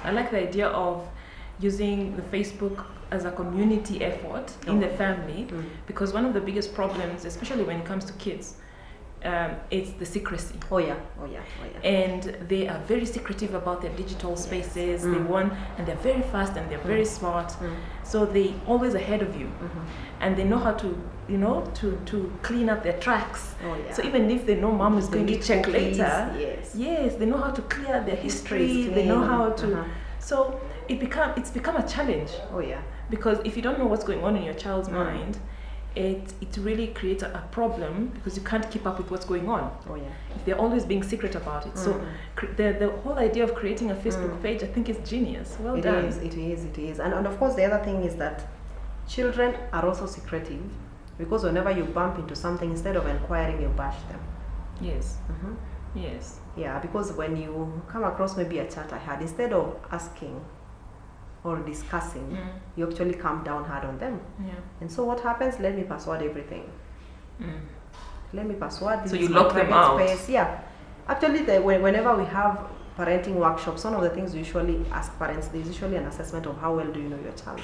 I like the idea of using the Facebook as a community effort in the family, because one of the biggest problems, especially when it comes to kids, it's the secrecy. Oh yeah. And they are very secretive about their digital spaces. They want, and they're very fast and they're very smart. So they always ahead of you, and they know how to, to clean up their tracks. Oh yeah. So even if they know mom is going to check later, yes, they know how to clear their history. They know how to. So it's become a challenge. Oh yeah. Because if you don't know what's going on in your child's mind, it really creates a problem, because you can't keep up with what's going on. Oh yeah. If they're always being secret about it. So the whole idea of creating a Facebook page, I think, is genius. Well done. It is. And of course the other thing is that children are also secretive, because whenever you bump into something, instead of inquiring, you bash them. Yes. Yes. Yeah, because when you come across maybe a chat I had, instead of asking or discussing, you actually come down hard on them. Yeah. And so what happens? Let me password everything. Let me password. So you lock them out. Space. Yeah. Actually, whenever we have parenting workshops, one of the things we usually ask parents, there's usually an assessment of how well do you know your child.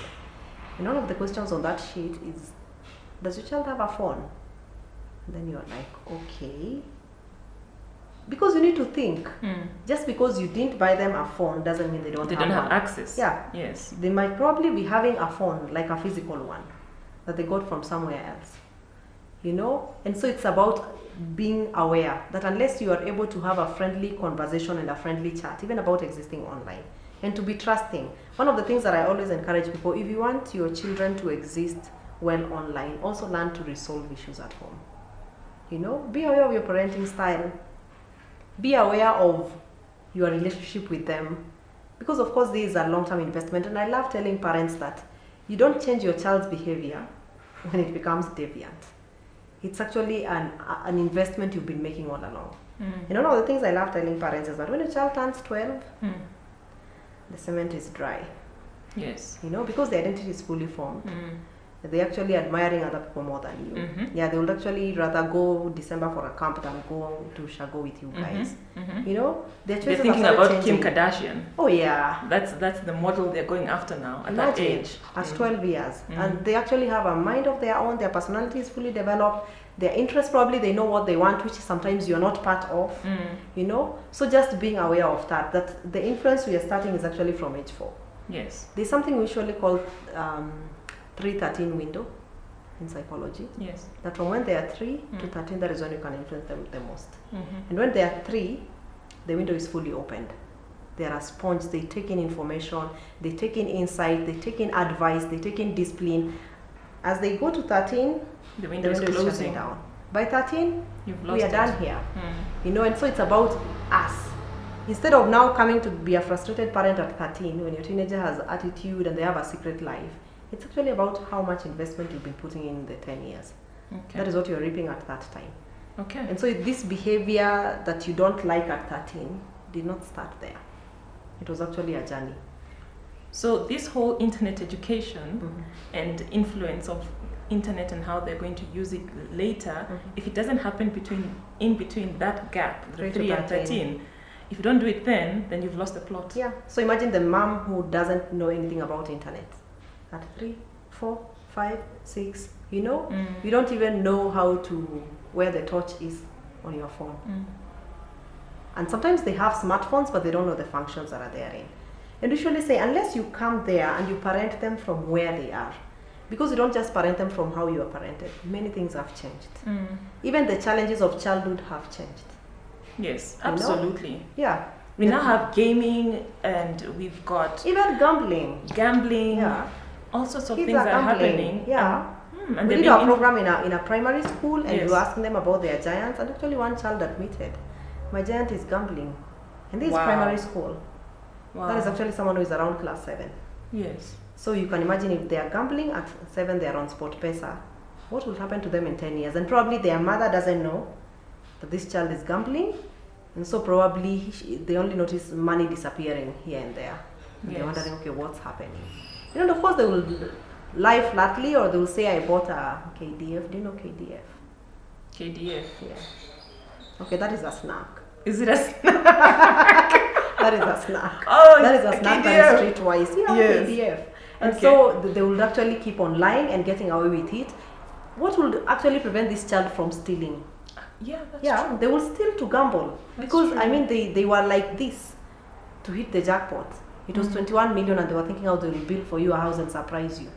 And one of the questions on that sheet is, does your child have a phone? And then you're like, okay. Because you need to think. Just because you didn't buy them a phone doesn't mean they don't have access. Yeah. Yes. They might probably be having a phone, like a physical one, that they got from somewhere else. And so it's about being aware that unless you are able to have a friendly conversation and a friendly chat, even about existing online, and to be trusting. One of the things that I always encourage people, if you want your children to exist well online, also learn to resolve issues at home. Be aware of your parenting style. Be aware of your relationship with them, because of course this is a long-term investment, and I love telling parents that you don't change your child's behavior when it becomes deviant. It's actually an investment you've been making all along. And one of the things I love telling parents is that when a child turns 12, the cement is dry. Yes. Because the identity is fully formed. They're actually admiring other people more than you. Yeah, they would actually rather go December for a camp than go to Shago with you guys. Their choices they're thinking about changing. Kim Kardashian. Oh yeah. That's the model they're going after now at that age. At 12 years. And they actually have a mind of their own, their personality is fully developed, their interests probably, they know what they want, which sometimes you're not part of. So just being aware of that the influence we are starting is actually from age 4. Yes. There's something we usually call 3-13 window in psychology. Yes. That from when they are 3 to 13, that is when you can influence them the most. And when they are 3, the window is fully opened. They are a sponge. They take in information, they take in insight, they take in advice, they take in discipline. As they go to 13, the window is closing down. By 13, we are done here. And so it's about us. Instead of now coming to be a frustrated parent at 13, when your teenager has attitude and they have a secret life, it's actually about how much investment you've been putting in the 10 years. Okay. That is what you're reaping at that time. Okay. And so this behavior that you don't like at 13 did not start there. It was actually a journey. So this whole internet education and influence of internet and how they're going to use it later, if it doesn't happen in between that gap, the 3 and 13, if you don't do it then you've lost the plot. Yeah. So imagine the mom who doesn't know anything about internet. At 3, 4, 5, 6, you don't even know where the torch is on your phone. And sometimes they have smartphones, but they don't know the functions that are therein. And usually say, unless you come there and you parent them from where they are, because you don't just parent them from how you are parented, many things have changed. Even the challenges of childhood have changed. Yes, absolutely. Yeah. We now have gaming, and we've got even gambling. Yeah. All sorts of things are happening. Yeah. And we did a program in a primary school, and we were asking them about their giants, and actually one child admitted, my giant is gambling. And this is primary school. Wow. That is actually someone who is around class 7. Yes. So you can imagine if they are gambling at 7, they are on Sport Pesa, what will happen to them in 10 years? And probably their mother doesn't know that this child is gambling, and so probably they only notice money disappearing here and there. And they're wondering, okay, what's happening? And of course they will lie flatly, or they will say, I bought a KDF. Do you know KDF? KDF? Yeah. Okay, that is a snack. Is it a snack? That is a snack. Oh, That is a snack that is streetwise. Yeah, Yes. KDF. And Okay. so they will actually keep on lying and getting away with it. What will actually prevent this child from stealing? Yeah, that's Yeah, true. they will steal to gamble. That's Because, true. I mean, they were like this to hit the jackpot. It was 21 million and they were thinking how they will build for you a house and surprise you.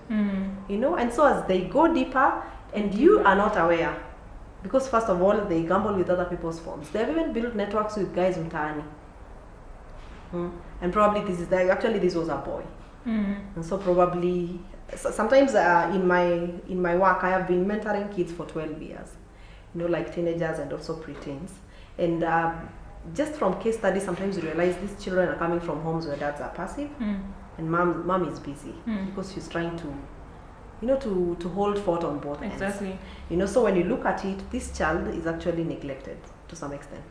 You know, and so as they go deeper and you are not aware, because first of all, they gamble with other people's phones. They have even built networks with guys mtaani. And probably this was a boy. And so probably, sometimes in my work, I have been mentoring kids for 12 years. You know, like teenagers and also preteens. And just from case studies, sometimes you realize these children are coming from homes where dads are passive and mom is busy because she's trying to, you know, to hold fort on both ends. Exactly. You know, so when you look at it, this child is actually neglected to some extent.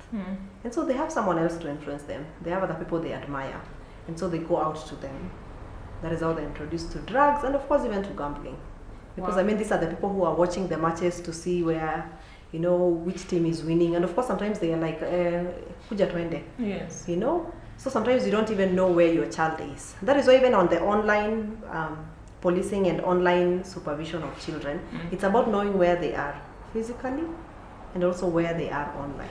And so they have someone else to influence them. They have other people they admire. And so they go out to them. That is how they're introduced to drugs and of course even to gambling. Because Wow. I mean, these are the people who are watching the matches to see where, you know, which team is winning. And of course, sometimes they are like, kuja twende. Yes. You know, so sometimes you don't even know where your child is. That is why even on the online policing and online supervision of children, it's about knowing where they are physically and also where they are online,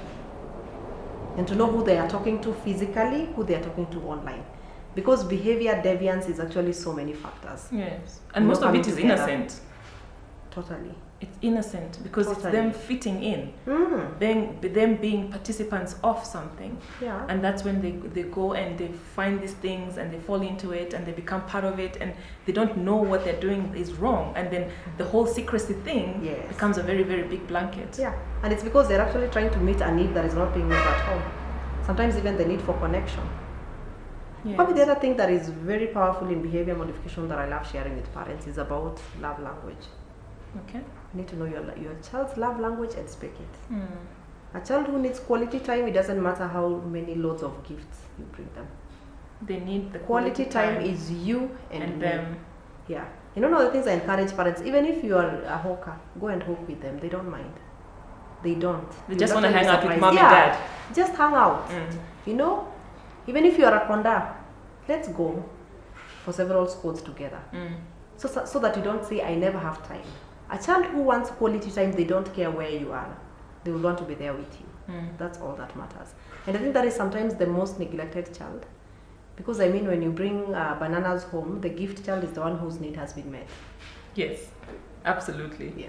and to know who they are talking to physically, who they are talking to online, because behavior deviance is actually so many factors. Yes. And Not most of coming it is together. innocent. Totally. It's innocent because it's Totally. them fitting in, Mm. them being participants of something. Yeah. And that's when they go and they find these things and they fall into it and they become part of it and they don't know what they're doing is wrong. And then the whole secrecy thing Yes. becomes a very, very big blanket. Yeah, and it's because they're actually trying to meet a need that is not being met at home. Sometimes even the need for connection. Yes. Probably the other thing that is very powerful in behavior modification that I love sharing with parents is about love language. Okay. You need to know your child's love language and speak it. Mm. A child who needs quality time, it doesn't matter how many loads of gifts you bring them. They need the Quality time is you and them. them. Yeah. You know, one of the things I encourage parents, even if you are a hawker, go and hawk with them. They don't mind. They don't. They You'll just want to actually hang be out with surprised. mom Yeah, and dad. just hang out. Mm. You know, even if you are a conda, let's go for several sports together. Mm. So that you don't say, I never have time. A child who wants quality time, they don't care where you are. They will want to be there with you. That's all that matters. And I think that is sometimes the most neglected child. Because I mean, when you bring bananas home, the gift child is the one whose need has been met. Yes, absolutely. Yeah.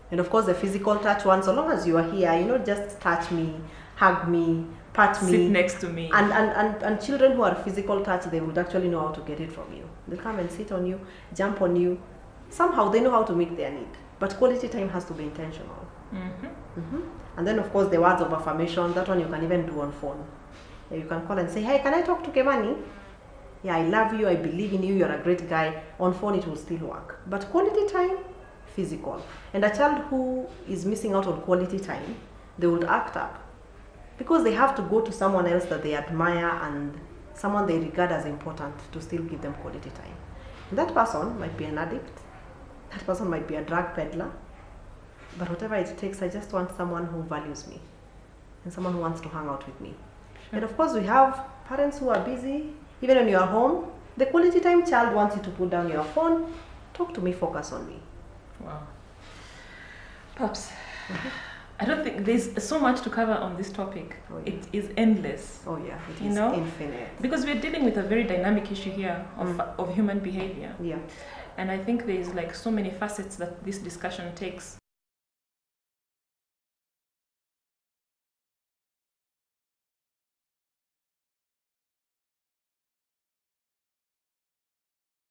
And of course, the physical touch one, so long as you are here, you know, just touch me, hug me, pat me. Sit next to me. And children who are physical touch, they would actually know how to get it from you. They'll come and sit on you, jump on you. Somehow they know how to meet their need. But quality time has to be intentional. And then, of course, the words of affirmation, that one you can even do on phone. Yeah, you can call and say, hey, can I talk to Kemani? Yeah, I love you, I believe in you, you're a great guy. On phone, it will still work. But quality time, physical. And a child who is missing out on quality time, they would act up. Because they have to go to someone else that they admire and someone they regard as important to still give them quality time. And that person might be an addict. That person might be a drug peddler. But whatever it takes, I just want someone who values me and someone who wants to hang out with me. Sure. And of course, we have parents who are busy. Even when you are home, the quality time child wants you to put down your phone, talk to me, focus on me. Wow. Paps, I don't think there's so much to cover on this topic. Oh, yeah. It is endless. Oh yeah, it You is know? infinite. Because we're dealing with a very dynamic issue here of human behavior. Yeah. And I think there's like so many facets that this discussion takes